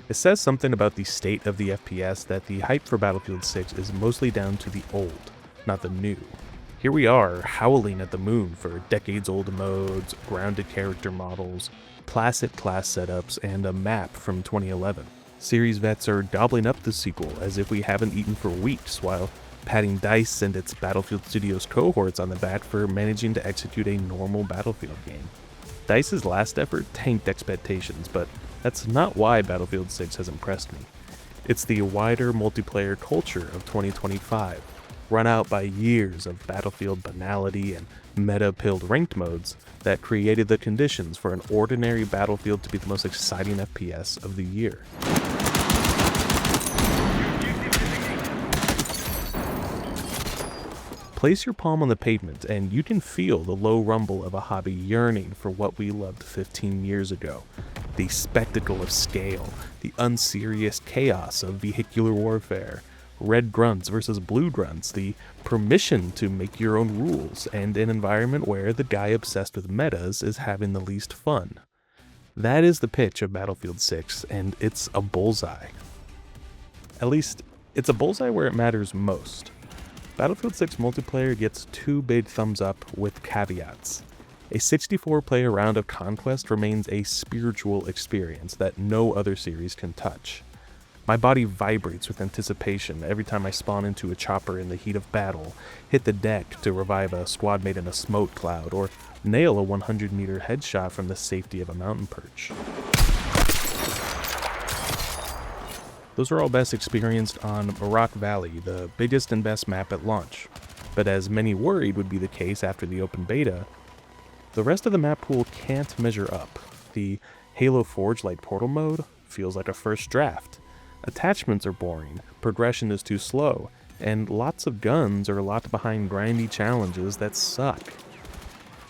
It says something about the state of the FPS that the hype for Battlefield 6 is mostly down to the old, not the new. Here we are, howling at the moon for decades-old modes, grounded character models, placid class setups, and a map from 2011. Series vets are gobbling up the sequel as if we haven't eaten for weeks, while patting DICE and its Battlefield Studios cohorts on the back for managing to execute a normal Battlefield game. DICE's last effort tanked expectations, but that's not why Battlefield 6 has impressed me. It's the wider multiplayer culture of 2025, run out by years of Battlefield banality and meta-pilled ranked modes that created the conditions for an ordinary Battlefield to be the most exciting FPS of the year. Place your palm on the pavement and you can feel the low rumble of a hobby yearning for what we loved 15 years ago. The spectacle of scale, the unserious chaos of vehicular warfare, red grunts versus blue grunts, the permission to make your own rules, and an environment where the guy obsessed with metas is having the least fun. That is the pitch of Battlefield 6, and it's a bullseye. At least, it's a bullseye where it matters most. Battlefield 6 multiplayer gets 2 big thumbs up with caveats. A 64-player round of Conquest remains a spiritual experience that no other series can touch. My body vibrates with anticipation every time I spawn into a chopper in the heat of battle, hit the deck to revive a squad mate in a smoke cloud, or nail a 100-meter headshot from the safety of a mountain perch. Those are all best experienced on Rock Valley, the biggest and best map at launch. But as many worried would be the case after the open beta, the rest of the map pool can't measure up. The Halo Forge-like portal mode feels like a first draft. Attachments are boring, progression is too slow, and lots of guns are locked behind grindy challenges that suck.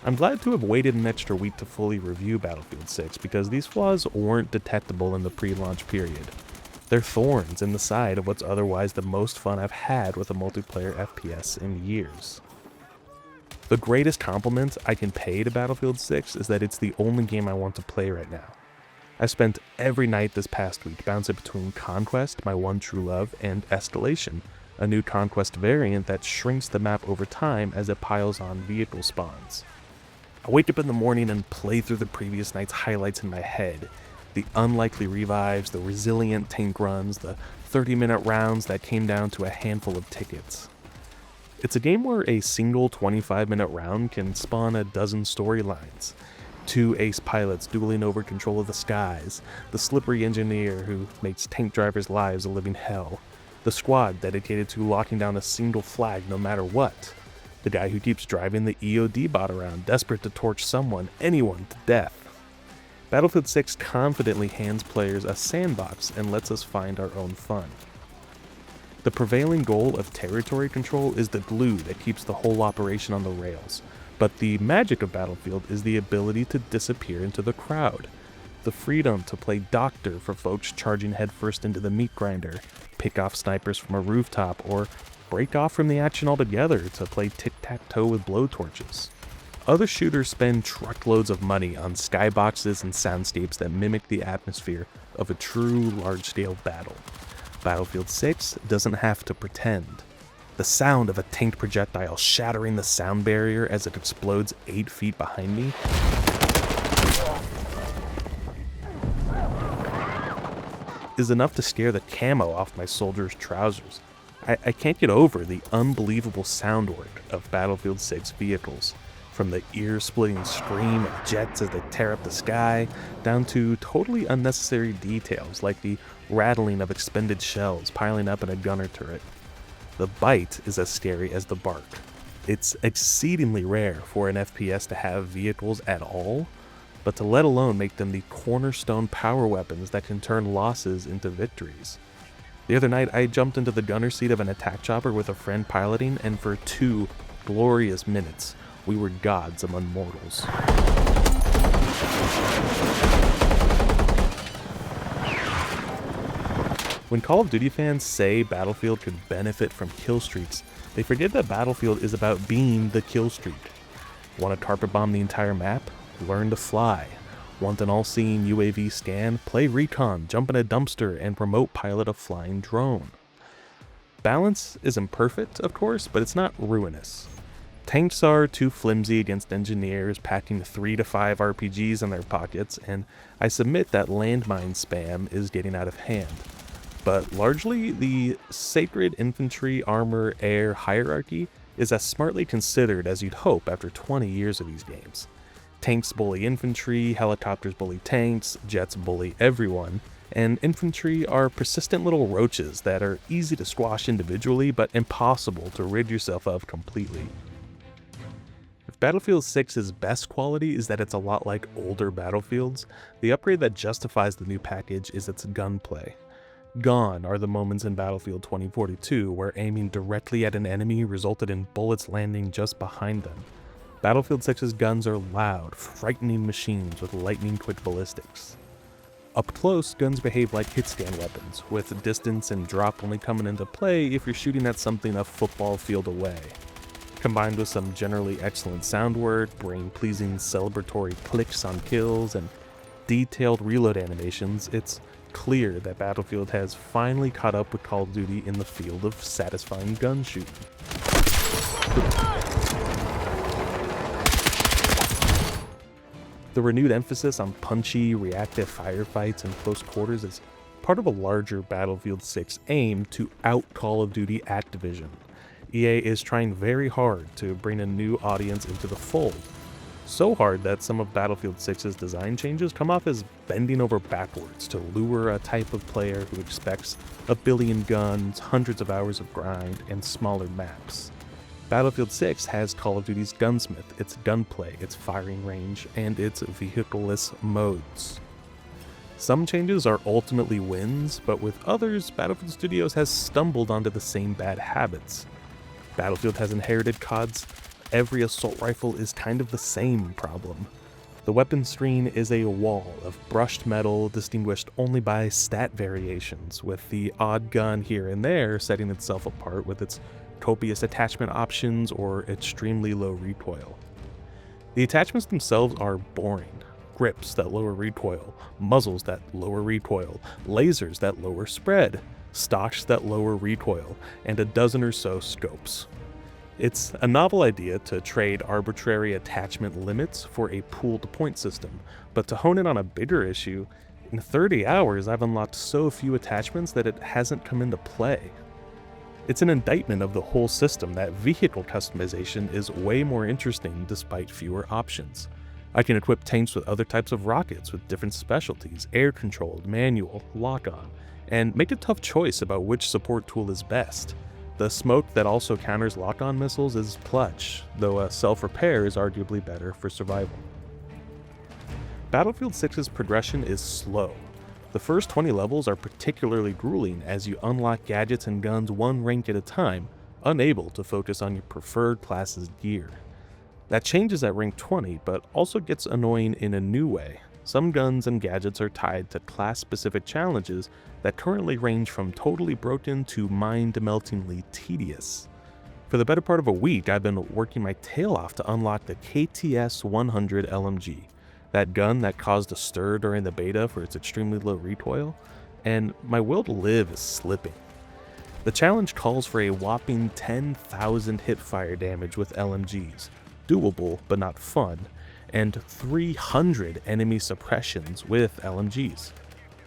I'm glad to have waited an extra week to fully review Battlefield 6 because these flaws weren't detectable in the pre-launch period. They're thorns in the side of what's otherwise the most fun I've had with a multiplayer FPS in years. The greatest compliment I can pay to Battlefield 6 is that it's the only game I want to play right now. I've spent every night this past week bouncing between Conquest, my one true love, and Escalation, a new Conquest variant that shrinks the map over time as it piles on vehicle spawns. I wake up in the morning and play through the previous night's highlights in my head. The unlikely revives, the resilient tank runs, the 30-minute rounds that came down to a handful of tickets. It's a game where a single 25-minute round can spawn a dozen storylines. 2 ace pilots dueling over control of the skies, the slippery engineer who makes tank drivers' lives a living hell, the squad dedicated to locking down a single flag no matter what, the guy who keeps driving the EOD bot around, desperate to torch someone, anyone, to death. Battlefield 6 confidently hands players a sandbox and lets us find our own fun. The prevailing goal of territory control is the glue that keeps the whole operation on the rails, but the magic of Battlefield is the ability to disappear into the crowd. The freedom to play doctor for folks charging headfirst into the meat grinder, pick off snipers from a rooftop, or break off from the action altogether to play tic-tac-toe with blowtorches. Other shooters spend truckloads of money on skyboxes and soundscapes that mimic the atmosphere of a true large-scale battle. Battlefield 6 doesn't have to pretend. The sound of a tanked projectile shattering the sound barrier as it explodes 8 feet behind me is enough to scare the camo off my soldiers' trousers. I can't get over the unbelievable sound work of Battlefield 6 vehicles. From the ear-splitting scream of jets as they tear up the sky, down to totally unnecessary details like the rattling of expended shells piling up in a gunner turret. The bite is as scary as the bark. It's exceedingly rare for an FPS to have vehicles at all, but to let alone make them the cornerstone power weapons that can turn losses into victories. The other night I jumped into the gunner seat of an attack chopper with a friend piloting, and for 2 glorious minutes, we were gods among mortals. When Call of Duty fans say Battlefield could benefit from kill streaks, they forget that Battlefield is about being the kill streak. Want to carpet bomb the entire map? Learn to fly. Want an all-seeing UAV scan? Play recon, jump in a dumpster, and remote pilot a flying drone. Balance is imperfect, of course, but it's not ruinous. Tanks are too flimsy against engineers packing 3 to 5 RPGs in their pockets, and I submit that landmine spam is getting out of hand. But largely, the sacred infantry, armor, air hierarchy is as smartly considered as you'd hope after 20 years of these games. Tanks bully infantry, helicopters bully tanks, jets bully everyone, and infantry are persistent little roaches that are easy to squash individually but impossible to rid yourself of completely. If Battlefield 6's best quality is that it's a lot like older Battlefields, the upgrade that justifies the new package is its gunplay. Gone are the moments in Battlefield 2042 where aiming directly at an enemy resulted in bullets landing just behind them. Battlefield 6's guns are loud, frightening machines with lightning-quick ballistics. Up close, guns behave like hit-stand weapons, with distance and drop only coming into play if you're shooting at something a football field away. Combined with some generally excellent sound work, brain-pleasing celebratory clicks on kills, and detailed reload animations, it's clear that Battlefield has finally caught up with Call of Duty in the field of satisfying gun shooting. The renewed emphasis on punchy, reactive firefights in close quarters is part of a larger Battlefield 6 aim to out-Call of Duty Activision. EA is trying very hard to bring a new audience into the fold. So hard that some of Battlefield 6's design changes come off as bending over backwards to lure a type of player who expects a billion guns, hundreds of hours of grind, and smaller maps. Battlefield 6 has Call of Duty's gunsmith, its gunplay, its firing range, and its vehicle-less modes. Some changes are ultimately wins, but with others, Battlefield Studios has stumbled onto the same bad habits. Battlefield has inherited COD's every assault rifle is kind of the same problem. The weapon screen is a wall of brushed metal distinguished only by stat variations, with the odd gun here and there setting itself apart with its copious attachment options or extremely low recoil. The attachments themselves are boring. Grips that lower recoil, muzzles that lower recoil, lasers that lower spread, stocks that lower recoil, and a dozen or so scopes. It's a novel idea to trade arbitrary attachment limits for a pooled point system, but to hone in on a bigger issue, in 30 hours I've unlocked so few attachments that it hasn't come into play. It's an indictment of the whole system that vehicle customization is way more interesting despite fewer options. I can equip tanks with other types of rockets with different specialties, air-controlled, manual, lock-on, and make a tough choice about which support tool is best. The smoke that also counters lock-on missiles is clutch, though a self-repair is arguably better for survival. Battlefield 6's progression is slow. The first 20 levels are particularly grueling as you unlock gadgets and guns one rank at a time, unable to focus on your preferred class's gear. That changes at rank 20, but also gets annoying in a new way. Some guns and gadgets are tied to class-specific challenges that currently range from totally broken to mind-meltingly tedious. For the better part of a week, I've been working my tail off to unlock the KTS-100 LMG, that gun that caused a stir during the beta for its extremely low recoil, and my will to live is slipping. The challenge calls for a whopping 10,000 hipfire damage with LMGs, doable but not fun, and 300 enemy suppressions with LMGs.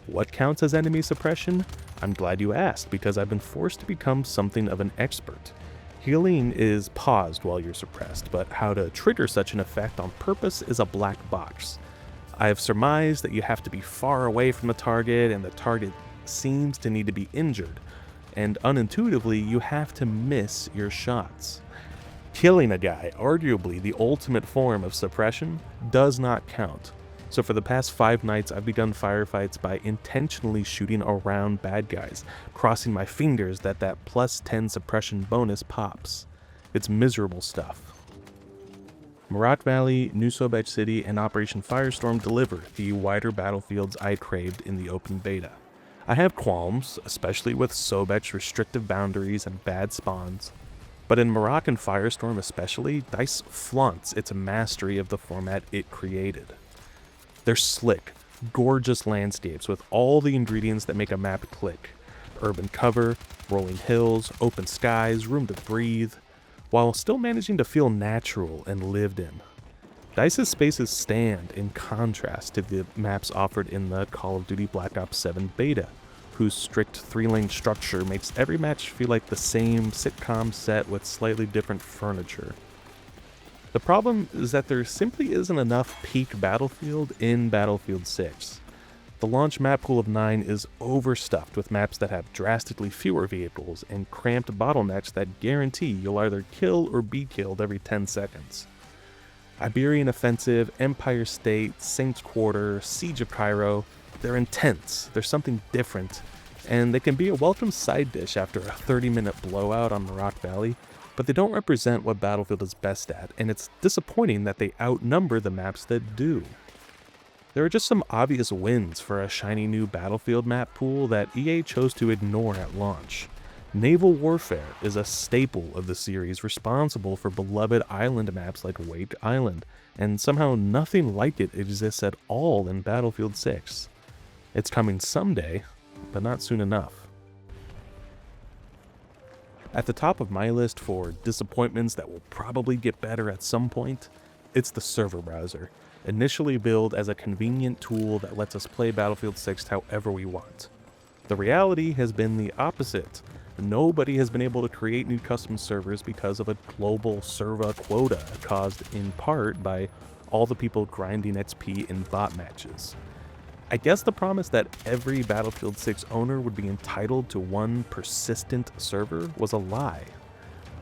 What counts as enemy suppression? I'm glad you asked, because I've been forced to become something of an expert. Healing is paused while you're suppressed, but how to trigger such an effect on purpose is a black box. I have surmised that you have to be far away from the target, and the target seems to need to be injured, and unintuitively you have to miss your shots. Killing a guy, arguably the ultimate form of suppression, does not count. So for the past 5 nights I've begun firefights by intentionally shooting around bad guys, crossing my fingers that plus 10 suppression bonus pops. It's miserable stuff. Marak Valley, New Sobek City, and Operation Firestorm deliver the wider battlefields I craved in the open beta. I have qualms, especially with Sobek's restrictive boundaries and bad spawns, but in Marak and Firestorm especially, DICE flaunts its mastery of the format it created. They're slick, gorgeous landscapes with all the ingredients that make a map click. Urban cover, rolling hills, open skies, room to breathe, while still managing to feel natural and lived in. DICE's spaces stand in contrast to the maps offered in the Call of Duty Black Ops 7 beta, whose strict 3-lane structure makes every match feel like the same sitcom set with slightly different furniture. The problem is that there simply isn't enough peak Battlefield in Battlefield 6. The launch map pool of 9 is overstuffed with maps that have drastically fewer vehicles and cramped bottlenecks that guarantee you'll either kill or be killed every 10 seconds. Iberian Offensive, Empire State, Saints Quarter, Siege of Cairo, they're intense, there's something different, and they can be a welcome side dish after a 30-minute blowout on Rock Valley, but they don't represent what Battlefield is best at, and it's disappointing that they outnumber the maps that do. There are just some obvious wins for a shiny new Battlefield map pool that EA chose to ignore at launch. Naval warfare is a staple of the series, responsible for beloved island maps like Wake Island, and somehow nothing like it exists at all in Battlefield 6. It's coming someday, but not soon enough. At the top of my list for disappointments that will probably get better at some point, it's the server browser, initially billed as a convenient tool that lets us play Battlefield 6 however we want. The reality has been the opposite. Nobody has been able to create new custom servers because of a global server quota caused in part by all the people grinding XP in bot matches. I guess the promise that every Battlefield 6 owner would be entitled to one persistent server was a lie.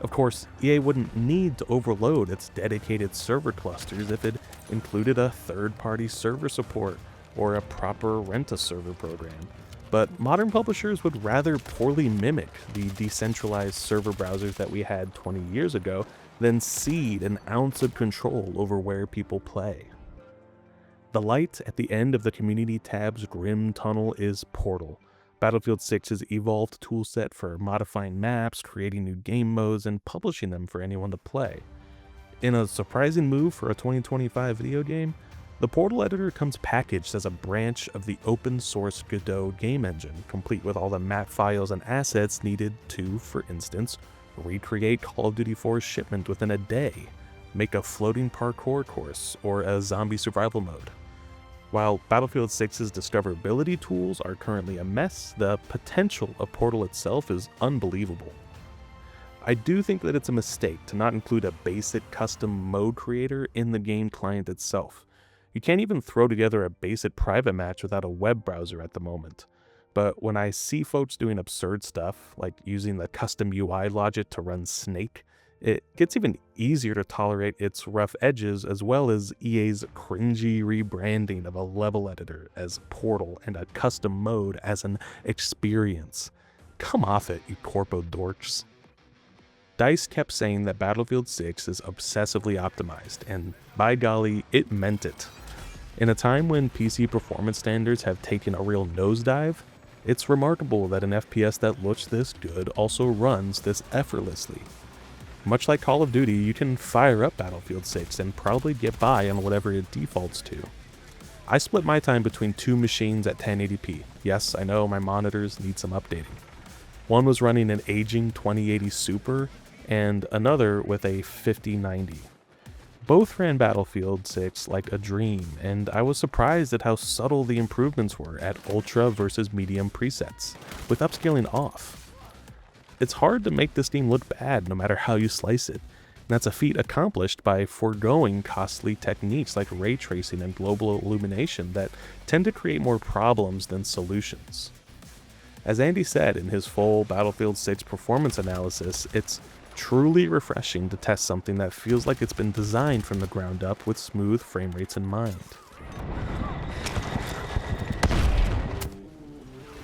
Of course, EA wouldn't need to overload its dedicated server clusters if it included a third-party server support or a proper rent-a-server program. But modern publishers would rather poorly mimic the decentralized server browsers that we had 20 years ago than cede an ounce of control over where people play. The light at the end of the community tab's grim tunnel is Portal, Battlefield 6's evolved toolset for modifying maps, creating new game modes, and publishing them for anyone to play. In a surprising move for a 2025 video game, the Portal editor comes packaged as a branch of the open-source Godot game engine, complete with all the map files and assets needed to, for instance, recreate Call of Duty 4's shipment within a day, make a floating parkour course, or a zombie survival mode. While Battlefield 6's discoverability tools are currently a mess, the potential of Portal itself is unbelievable. I do think that it's a mistake to not include a basic custom mode creator in the game client itself. You can't even throw together a basic private match without a web browser at the moment. But when I see folks doing absurd stuff, like using the custom UI logic to run Snake, it gets even easier to tolerate its rough edges, as well as EA's cringy rebranding of a level editor as Portal and a custom mode as an experience. Come off it, you corpo dorks. DICE kept saying that Battlefield 6 is obsessively optimized, and by golly, it meant it. In a time when PC performance standards have taken a real nosedive, it's remarkable that an FPS that looks this good also runs this effortlessly. Much like Call of Duty, you can fire up Battlefield 6 and probably get by on whatever it defaults to. I split my time between two machines at 1080p. Yes, I know my monitors need some updating. One was running an aging 2080 Super, and another with a 5090. Both ran Battlefield 6 like a dream, and I was surprised at how subtle the improvements were at ultra versus medium presets, with upscaling off. It's hard to make this game look bad no matter how you slice it, and that's a feat accomplished by foregoing costly techniques like ray tracing and global illumination that tend to create more problems than solutions. As Andy said in his full Battlefield 6 performance analysis, it's truly refreshing to test something that feels like it's been designed from the ground up with smooth frame rates in mind.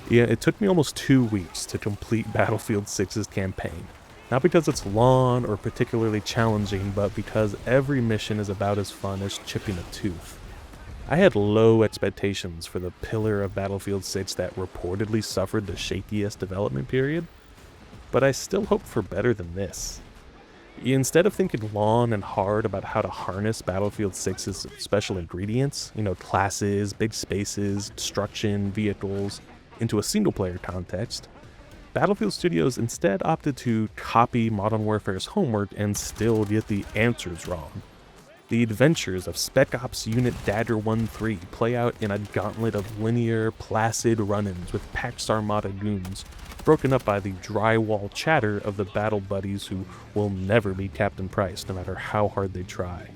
Yeah, it took me almost 2 weeks to complete Battlefield 6's campaign. Not because it's long or particularly challenging, but because every mission is about as fun as chipping a tooth. I had low expectations for the pillar of Battlefield 6 that reportedly suffered the shakiest development period, but I still hoped for better than this. Instead of thinking long and hard about how to harness Battlefield 6's special ingredients, classes, big spaces, destruction, vehicles, into a single-player context, Battlefield Studios instead opted to copy Modern Warfare's homework and still get the answers wrong. The adventures of Spec Ops Unit Dagger 1-3 play out in a gauntlet of linear, placid run-ins with Pax Armada goons, broken up by the drywall chatter of the battle buddies who will never be Captain Price no matter how hard they try.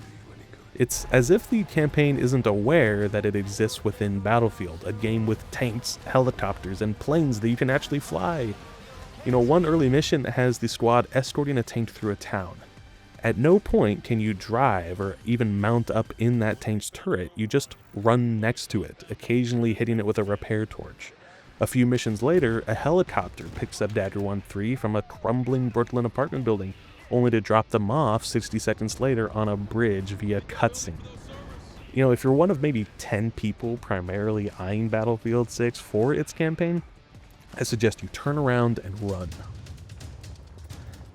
It's as if the campaign isn't aware that it exists within Battlefield, a game with tanks, helicopters, and planes that you can actually fly. One early mission has the squad escorting a tank through a town. At no point can you drive or even mount up in that tank's turret, you just run next to it, occasionally hitting it with a repair torch. A few missions later, a helicopter picks up Dagger 1-3 from a crumbling Brooklyn apartment building, only to drop them off 60 seconds later on a bridge via cutscene. If you're one of maybe 10 people primarily eyeing Battlefield 6 for its campaign, I suggest you turn around and run.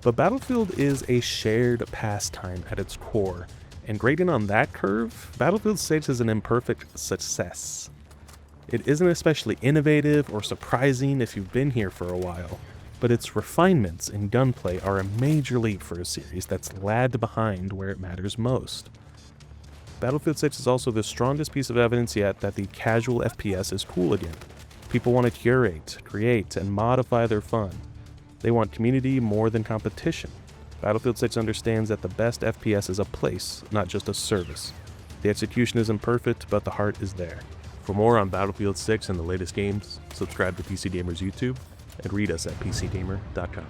But Battlefield is a shared pastime at its core, and grading on that curve, Battlefield 6 is an imperfect success. It isn't especially innovative or surprising if you've been here for a while, but its refinements in gunplay are a major leap for a series that's lagged behind where it matters most. Battlefield 6 is also the strongest piece of evidence yet that the casual FPS is cool again. People want to curate, create, and modify their fun. They want community more than competition. Battlefield 6 understands that the best FPS is a place, not just a service. The execution isn't perfect, but the heart is there. For more on Battlefield 6 and the latest games, subscribe to PC Gamer's YouTube, and read us at pcgamer.com.